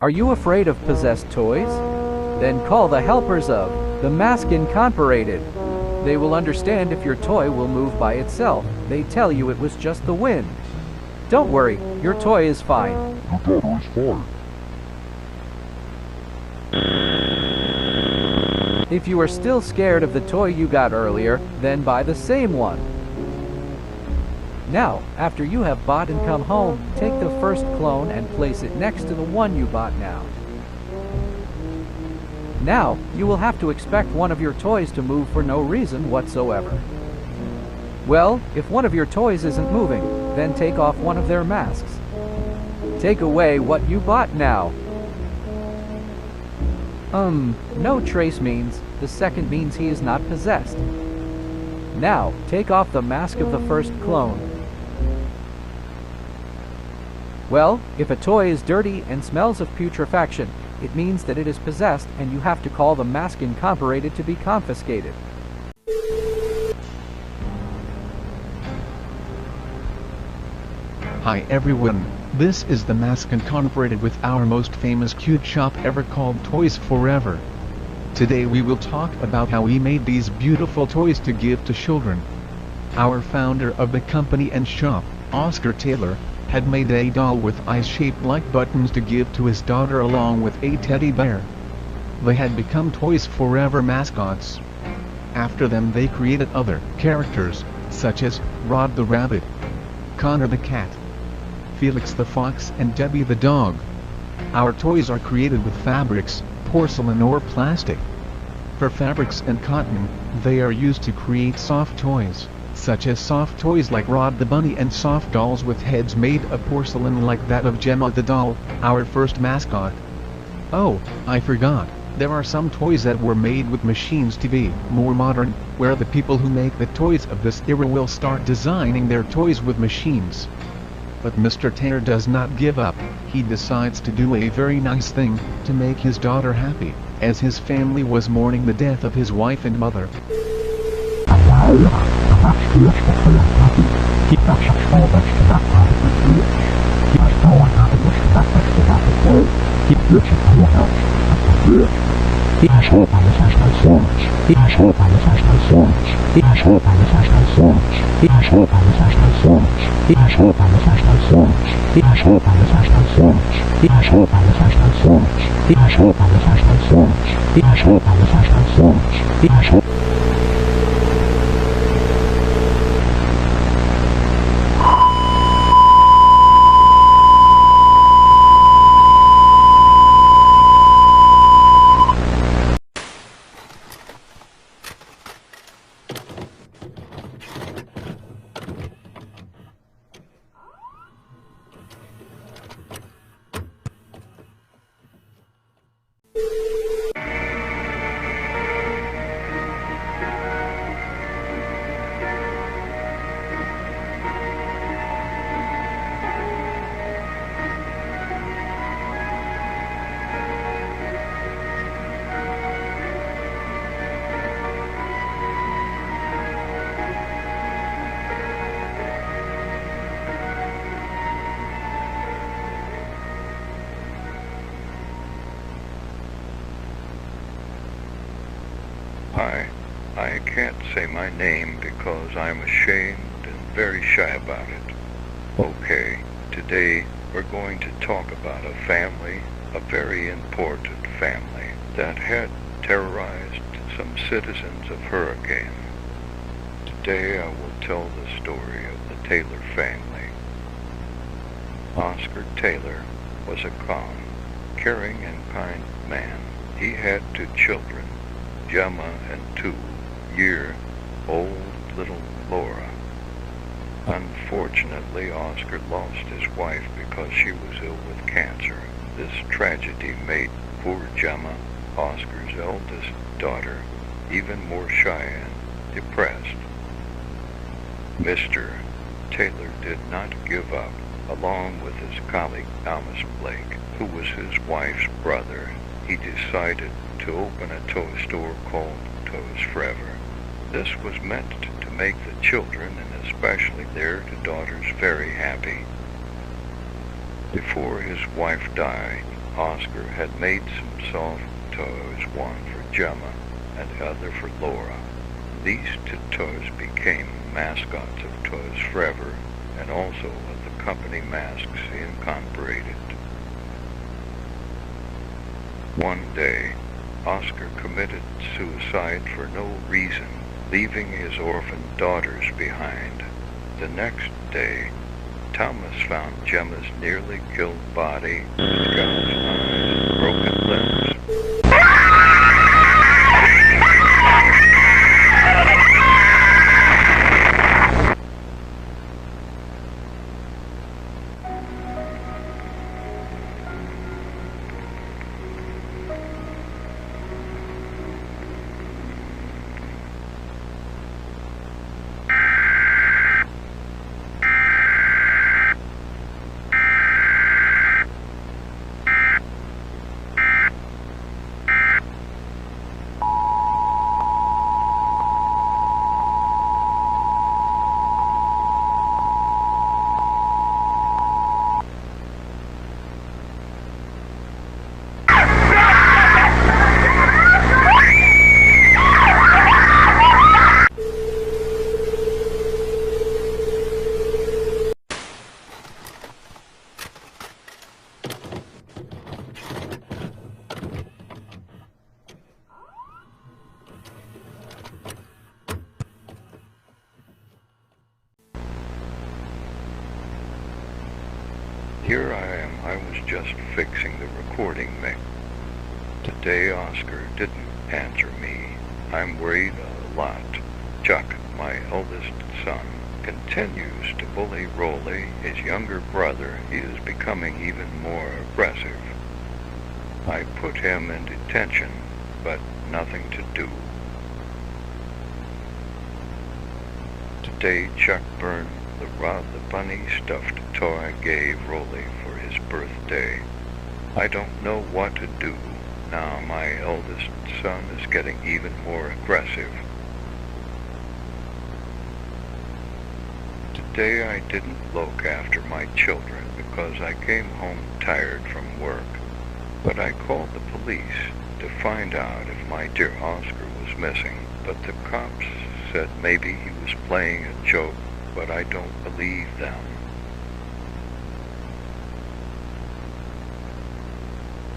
Are you afraid of possessed toys? Then call the helpers of the Masks Inconparated. They will understand if your toy will move by itself. They tell you it was just the wind. Don't worry, your toy is fine. Your daughter is fine. If you are still scared of the toy you got earlier, then buy the same one. Now, after you have bought and come home, take the first clone and place it next to the one you bought now. Now, you will have to expect one of your toys to move for no reason whatsoever. Well, if one of your toys isn't moving, then take off one of their masks. Take away what you bought now. No trace means, the second means he is not possessed. Now, take off the mask of the first clone. Well, if a toy is dirty and smells of putrefaction, it means that it is possessed and you have to call the Masks Inconparated to be confiscated. Hi everyone, this is the Masks Inconparated with our most famous cute shop ever called Toys Forever. Today we will talk about how we made these beautiful toys to give to children. Our founder of the company and shop, Oscar Taylor, had made a doll with eyes shaped like buttons to give to his daughter along with a teddy bear. They had become Toys Forever mascots. After them they created other characters, such as Rod the Rabbit, Connor the Cat, Felix the Fox and Debbie the Dog. Our toys are created with fabrics, porcelain or plastic. For fabrics and cotton, they are used to create soft toys, such as soft toys like Rod the Bunny and soft dolls with heads made of porcelain like that of Gemma the doll, our first mascot. Oh, I forgot, there are some toys that were made with machines to be more modern, where the people who make the toys of this era will start designing their toys with machines. But Mr. Taylor does not give up. He decides to do a very nice thing, to make his daughter happy, as his family was mourning the death of his wife and mother. I can't say my name because I'm ashamed and very shy about it. Okay, today we're going to talk about a family, a very important family, that had terrorized some citizens of Hurricane. Today I will tell the story of the Taylor family. Oscar Taylor was a calm, caring and kind man. He had 2 children, Gemma and 2-year-old little Laura. Unfortunately, Oscar lost his wife because she was ill with cancer. This tragedy made poor Gemma, Oscar's eldest daughter, even more shy and depressed. Mr. Taylor did not give up. Along with his colleague Thomas Blake, who was his wife's brother, he decided to open a toy store called Toys Forever. This was meant to make the children, and especially their 2 daughters, very happy. Before his wife died, Oscar had made some soft toys, one for Gemma and the other for Laura. These two toys became mascots of Toys Forever and also of the company Masks Incorporated. One day, Oscar committed suicide for no reason, leaving his orphaned daughters behind. The next day, Thomas found Gemma's nearly killed body with gouged eyes and broken limbs. Here I am, I was just fixing the recording mix. Today Oscar didn't answer me. I'm worried a lot. Chuck, my eldest son, continues to bully Rolly, his younger brother. He is becoming even more aggressive. I put him in detention, but nothing to do. Today Chuck burned the funny stuffed toy I gave Rolly for his birthday. I don't know what to do. Now my eldest son is getting even more aggressive. Today I didn't look after my children because I came home tired from work. But I called the police to find out if my dear Oscar was missing. But the cops said maybe he was playing a joke, but I don't believe them.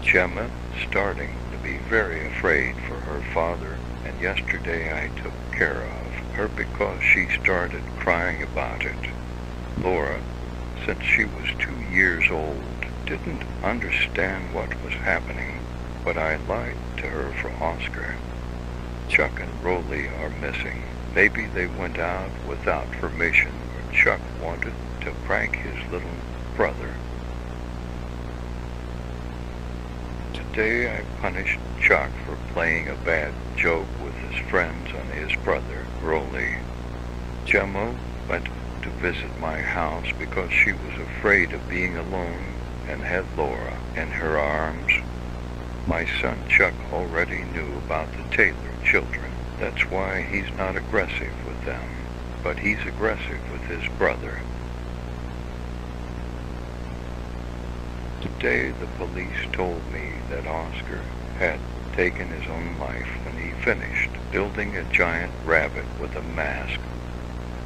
Gemma starting to be very afraid for her father, and yesterday I took care of her because she started crying about it. Laura, since she was 2 years old, didn't understand what was happening, but I lied to her for Oscar. Chuck and Rolly are missing. Maybe they went out without permission, or Chuck wanted to prank his little brother. Today I punished Chuck for playing a bad joke with his friends on his brother, Rolly. Gemma went to visit my house because she was afraid of being alone and had Laura in her arms. My son Chuck already knew about the Taylor children. That's why he's not aggressive with them, but he's aggressive with his brother. Today the police told me that Oscar had taken his own life when he finished building a giant rabbit with a mask.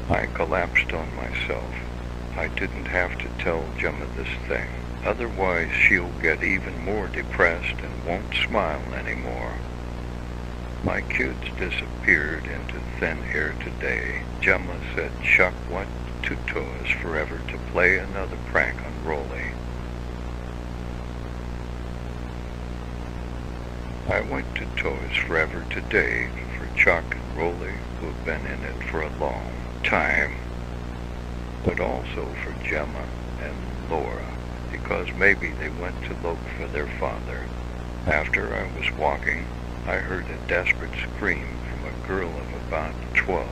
I collapsed on myself. I didn't have to tell Gemma this thing. Otherwise she'll get even more depressed and won't smile anymore. My kids disappeared into thin air today. Gemma said Chuck went to Toys Forever to play another prank on Rolly. I went to Toys Forever today for Chuck and Rolly, who have been in it for a long time, but also for Gemma and Laura, because maybe they went to look for their father. After I was walking, I heard a desperate scream from a girl of about 12.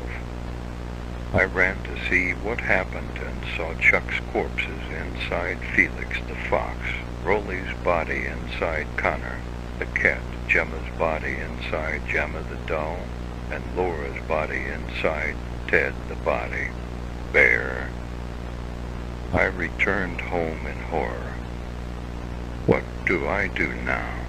I ran to see what happened and saw Chuck's corpses inside Felix the fox, Rolly's body inside Connor the cat, Gemma's body inside Gemma the doll, and Laura's body inside Ted the body bear. I returned home in horror. What do I do now?